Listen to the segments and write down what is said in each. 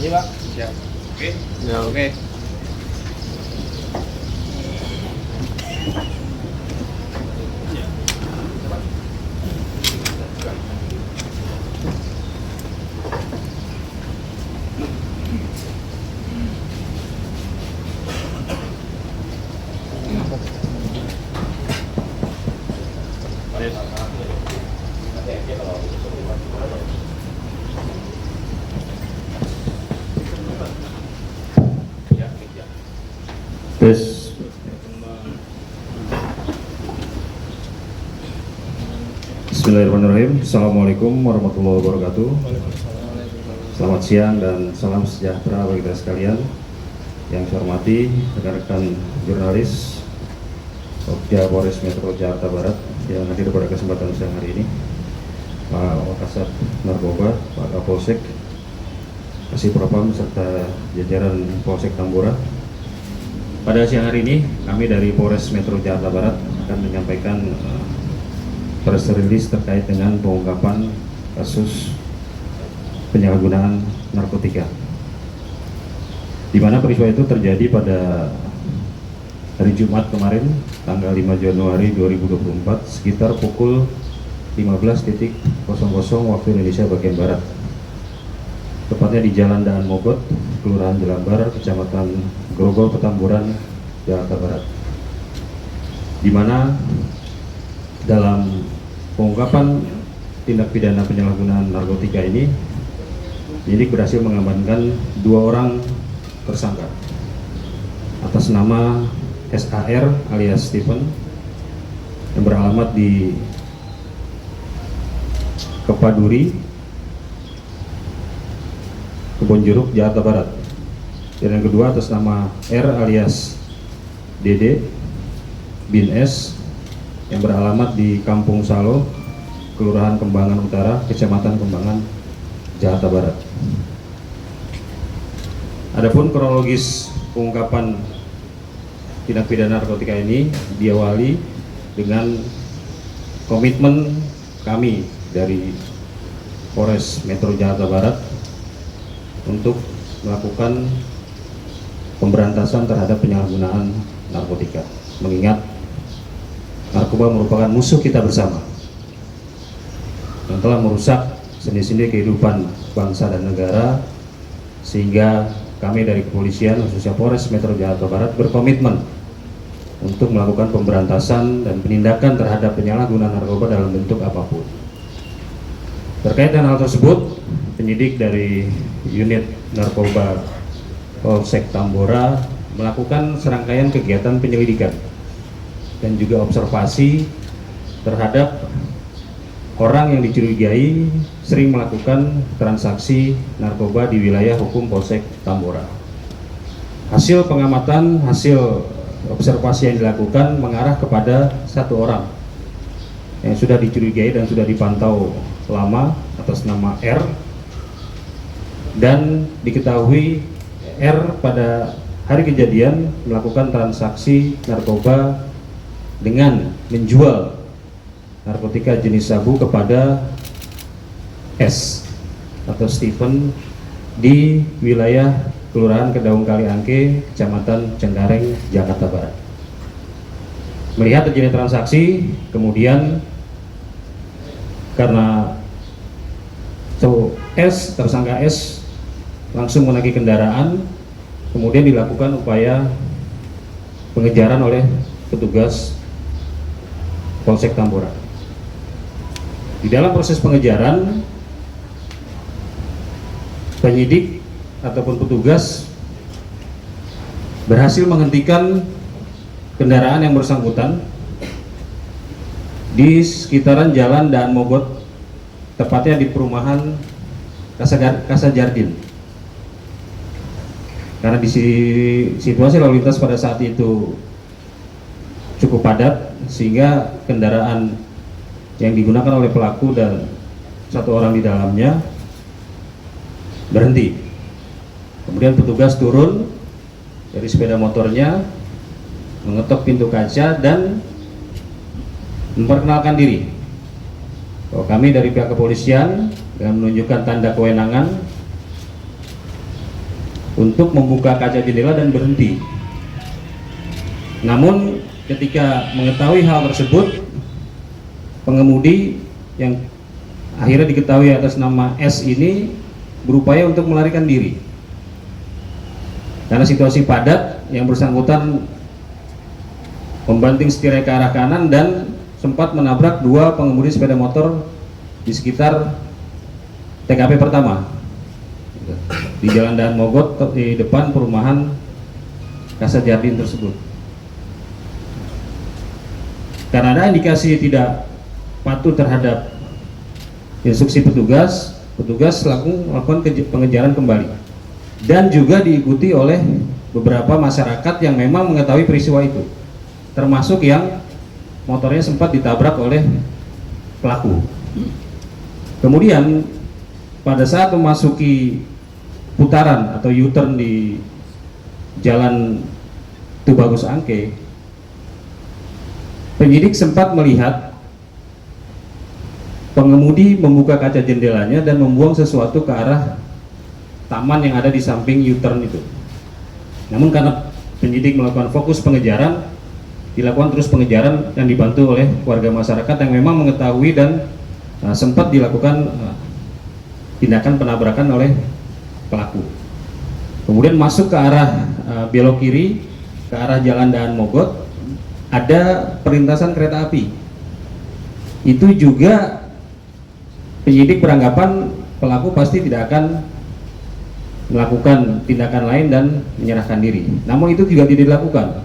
kasih Pak. Siap. Oke. Ya. Oke. Tes. Bismillahirrahmanirrahim. Assalamualaikum warahmatullahi wabarakatuh. Selamat siang dan salam sejahtera bagi kita sekalian. Yang saya hormati rekan-rekan jurnalis Okja Polres Metro Jakarta Barat yang hadir pada kesempatan siang hari ini, Pak Wakasat Narkoba, Pak Kapolsek, Kasih Propam serta jajaran Polsek Tambora. Pada siang hari ini, kami dari Polres Metro Jakarta Barat akan menyampaikan press release terkait dengan pengungkapan kasus penyalahgunaan narkotika. Di mana peristiwa itu terjadi pada hari Jumat kemarin, tanggal 5 Januari 2024, sekitar pukul 15.00 waktu Indonesia bagian Barat. Tepatnya di Jalan Daan Mogot, Kelurahan Jelambar, Kecamatan Grogol, Petamburan, Jakarta Barat. Di mana dalam pengungkapan tindak pidana penyalahgunaan narkotika ini, penyidik berhasil mengamankan 2 orang tersangka atas nama SAR alias Stephen yang beralamat di Kepaduri, Kebonjeruk, Jakarta Barat. Dan yang kedua atas nama R alias Dede bin S yang beralamat di Kampung Salo, Kelurahan Kembangan Utara, Kecamatan Kembangan, Jakarta Barat. Adapun kronologis pengungkapan tindak pidana narkotika ini diawali dengan komitmen kami dari Polres Metro Jakarta Barat untuk melakukan pemberantasan terhadap penyalahgunaan narkotika, mengingat narkoba merupakan musuh kita bersama yang telah merusak sendi-sendi kehidupan bangsa dan negara, sehingga kami dari kepolisian khususnya Polres Metro Jakarta Barat berkomitmen untuk melakukan pemberantasan dan penindakan terhadap penyalahgunaan narkoba dalam bentuk apapun. Terkait dengan hal tersebut, penyidik dari unit narkoba Polsek Tambora melakukan serangkaian kegiatan penyelidikan dan juga observasi terhadap orang yang dicurigai sering melakukan transaksi narkoba di wilayah hukum Polsek Tambora. Hasil pengamatan, hasil observasi yang dilakukan mengarah kepada 1 orang yang sudah dicurigai dan sudah dipantau lama atas nama R, dan diketahui R pada hari kejadian melakukan transaksi narkoba dengan menjual narkotika jenis sabu kepada S atau Stephen di wilayah Kelurahan Kedaung Kaliangke, Kecamatan Cengkareng, Jakarta Barat. Melihat terjadi transaksi, kemudian karena tersangka S langsung menagih kendaraan, kemudian dilakukan upaya pengejaran oleh petugas Polsek Tambora. Di dalam proses pengejaran, penyidik ataupun petugas berhasil menghentikan kendaraan yang bersangkutan di sekitaran Jalan Daan Mogot, tepatnya di perumahan Casa Jardin. Karena di situasi lalu lintas pada saat itu cukup padat, sehingga kendaraan yang digunakan oleh pelaku dan 1 orang di dalamnya berhenti. Kemudian petugas turun dari sepeda motornya, mengetok pintu kaca dan memperkenalkan diri bahwa kami dari pihak kepolisian dengan menunjukkan tanda kewenangan untuk membuka kaca jendela dan berhenti. Namun ketika mengetahui hal tersebut, pengemudi yang akhirnya diketahui atas nama S ini berupaya untuk melarikan diri. Karena situasi padat, yang bersangkutan membanting setirnya ke arah kanan dan sempat menabrak dua pengemudi sepeda motor di sekitar TKP pertama di Jalan Daan Mogot di depan perumahan Kasat Jardin tersebut. Karena ada indikasi tidak patuh terhadap instruksi petugas, petugas melakukan pengejaran kembali dan juga diikuti oleh beberapa masyarakat yang memang mengetahui peristiwa itu, termasuk yang motornya sempat ditabrak oleh pelaku. Kemudian pada saat memasuki putaran atau U-turn di Jalan Tubagus Angke, penyidik sempat melihat pengemudi membuka kaca jendelanya dan membuang sesuatu ke arah taman yang ada di samping U-turn itu. Namun karena penyidik melakukan fokus pengejaran, dilakukan terus pengejaran yang dibantu oleh warga masyarakat yang memang mengetahui dan sempat dilakukan tindakan penabrakan oleh pelaku. Kemudian masuk ke arah belok kiri ke arah Jalan Daan Mogot, ada perlintasan kereta api. Itu juga penyidik beranggapan pelaku pasti tidak akan melakukan tindakan lain dan menyerahkan diri. Namun itu juga tidak dilakukan.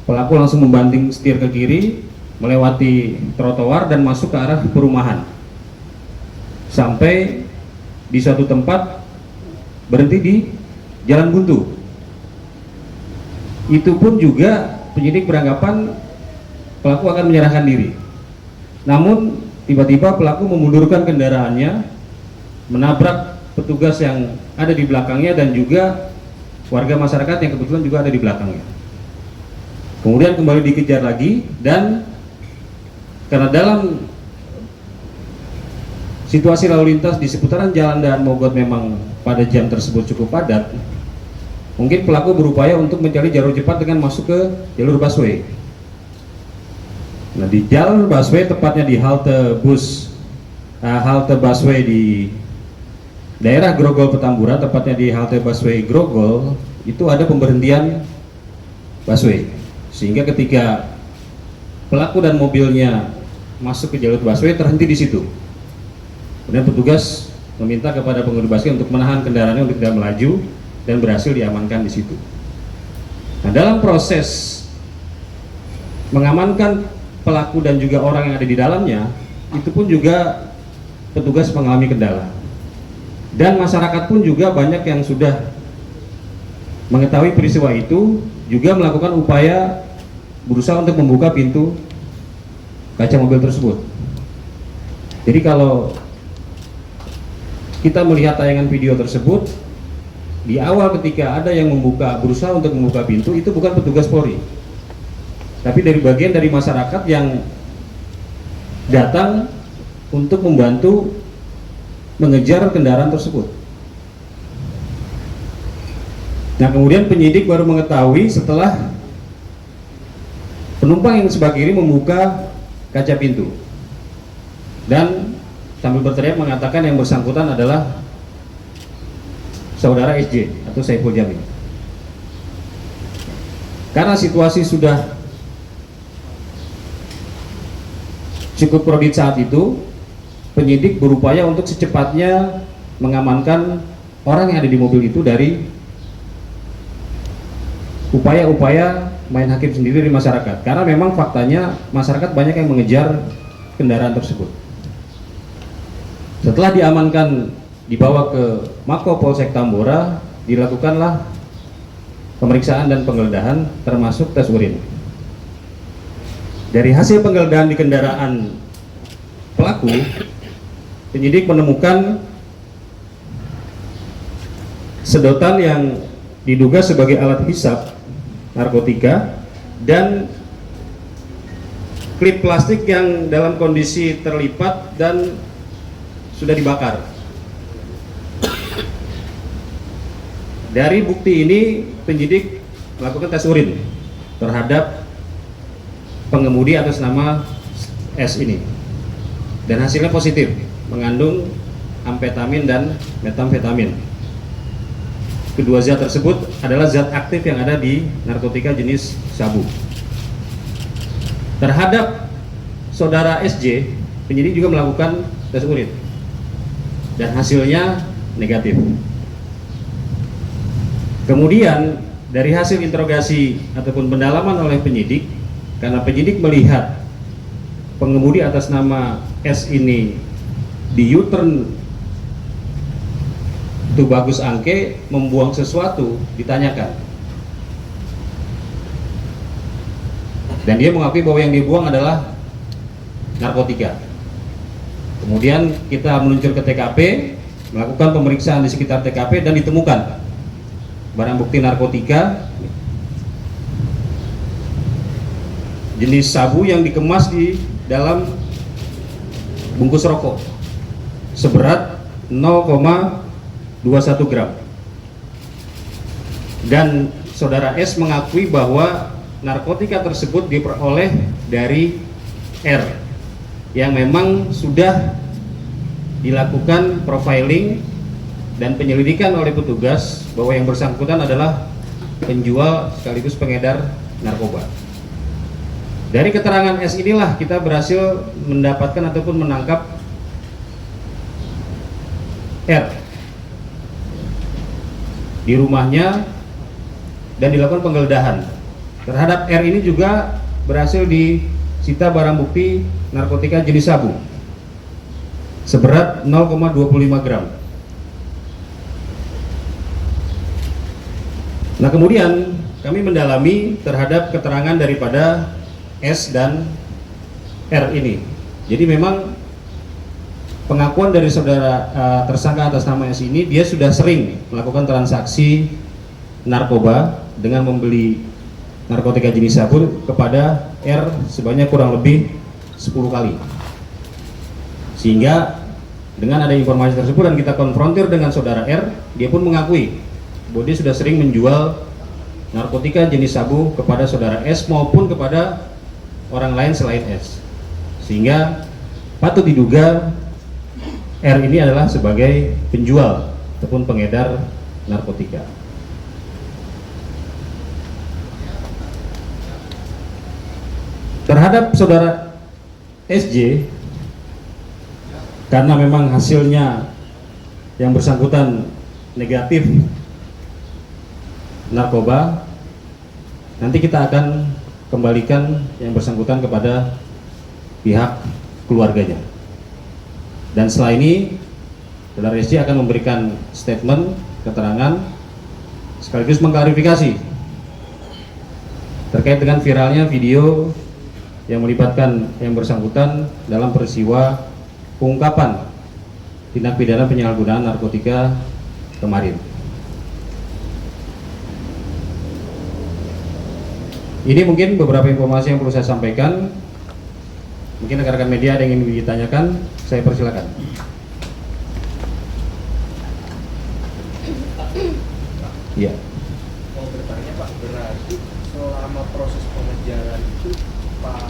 Pelaku langsung membanting setir ke kiri, melewati trotoar dan masuk ke arah perumahan. Sampai di suatu tempat berhenti di Jalan Buntu. Itu pun juga penyidik beranggapan pelaku akan menyerahkan diri. Namun tiba-tiba pelaku memundurkan kendaraannya, menabrak petugas yang ada di belakangnya dan juga warga masyarakat yang kebetulan juga ada di belakangnya. Kemudian kembali dikejar lagi, dan karena dalam situasi lalu lintas di seputaran Jalan Daan Mogot memang pada jam tersebut cukup padat, mungkin pelaku berupaya untuk mencari jalur cepat dengan masuk ke jalur busway. Nah, di jalur busway, tepatnya di halte busway di daerah Grogol Petamburan, tepatnya di halte busway Grogol, itu ada pemberhentian busway. Sehingga ketika pelaku dan mobilnya masuk ke jalur busway, terhenti di situ. Kemudian petugas meminta kepada pengemudi busway untuk menahan kendaraannya untuk tidak melaju dan berhasil diamankan di situ. Nah, dalam proses mengamankan pelaku dan juga orang yang ada di dalamnya, itu pun juga petugas mengalami kendala. Dan masyarakat pun juga banyak yang sudah mengetahui peristiwa itu, juga melakukan upaya berusaha untuk membuka pintu kaca mobil tersebut. Jadi kalau kita melihat tayangan video tersebut, di awal ketika ada yang berusaha untuk membuka pintu, itu bukan petugas Polri, tapi dari bagian dari masyarakat yang datang untuk membantu mengejar kendaraan tersebut. Nah, kemudian penyidik baru mengetahui setelah penumpang yang sebelah kiri membuka kaca pintu dan sambil berteriak mengatakan yang bersangkutan adalah saudara SJ atau Saiful Jamil. Karena situasi sudah cukup krodit saat itu, penyidik berupaya untuk secepatnya mengamankan orang yang ada di mobil itu dari upaya-upaya main hakim sendiri di masyarakat. Karena memang faktanya masyarakat banyak yang mengejar kendaraan tersebut. Setelah diamankan, dibawa ke Mako Polsek Tambora, dilakukanlah pemeriksaan dan penggeledahan termasuk tes urin. Dari hasil penggeledahan di kendaraan pelaku, penyidik menemukan sedotan yang diduga sebagai alat hisap narkotika dan klip plastik yang dalam kondisi terlipat dan sudah dibakar. Dari bukti ini penyidik melakukan tes urin terhadap pengemudi atas nama S ini, dan hasilnya positif, mengandung amfetamin dan metamfetamin. Kedua zat tersebut adalah zat aktif yang ada di narkotika jenis sabu. Terhadap saudara SJ, penyidik juga melakukan tes urin dan hasilnya negatif. Kemudian dari hasil interogasi ataupun pendalaman oleh penyidik, karena penyidik melihat pengemudi atas nama S ini di U-turn Tubagus Angke membuang sesuatu, ditanyakan, dan dia mengakui bahwa yang dibuang adalah narkotika. Kemudian kita meluncur ke TKP, melakukan pemeriksaan di sekitar TKP, dan ditemukan barang bukti narkotika jenis sabu yang dikemas di dalam bungkus rokok seberat 0,21 gram. Dan saudara S mengakui bahwa narkotika tersebut diperoleh dari R yang memang sudah dilakukan profiling dan penyelidikan oleh petugas bahwa yang bersangkutan adalah penjual sekaligus pengedar narkoba. Dari keterangan S inilah kita berhasil mendapatkan ataupun menangkap R di rumahnya dan dilakukan penggeledahan. Terhadap R ini juga berhasil disita barang bukti narkotika jenis sabu seberat 0,25 gram. Nah, kemudian kami mendalami terhadap keterangan daripada S dan R ini. Jadi memang pengakuan dari saudara tersangka atas nama S ini, dia sudah sering melakukan transaksi narkoba dengan membeli narkotika jenis sabu kepada R sebanyak kurang lebih 10 kali. Sehingga dengan ada informasi tersebut dan kita konfrontir dengan saudara R, dia pun mengakui bahwa dia sudah sering menjual narkotika jenis sabu kepada saudara S maupun kepada orang lain selain S. Sehingga patut diduga R ini adalah sebagai penjual ataupun pengedar narkotika. Terhadap saudara SJ, karena memang hasilnya yang bersangkutan negatif narkoba, nanti kita akan kembalikan yang bersangkutan kepada pihak keluarganya. Dan setelah ini saudara SJ akan memberikan statement, keterangan, sekaligus mengklarifikasi terkait dengan viralnya video yang melibatkan yang bersangkutan dalam peristiwa pengungkapan tindak pidana penyalahgunaan narkotika kemarin. Ini mungkin beberapa informasi yang perlu saya sampaikan. Mungkin rekan-rekan media ada yang ingin ditanyakan, saya persilakan. Iya. Mau bertanya Pak, berarti selama proses pengejaran itu Pak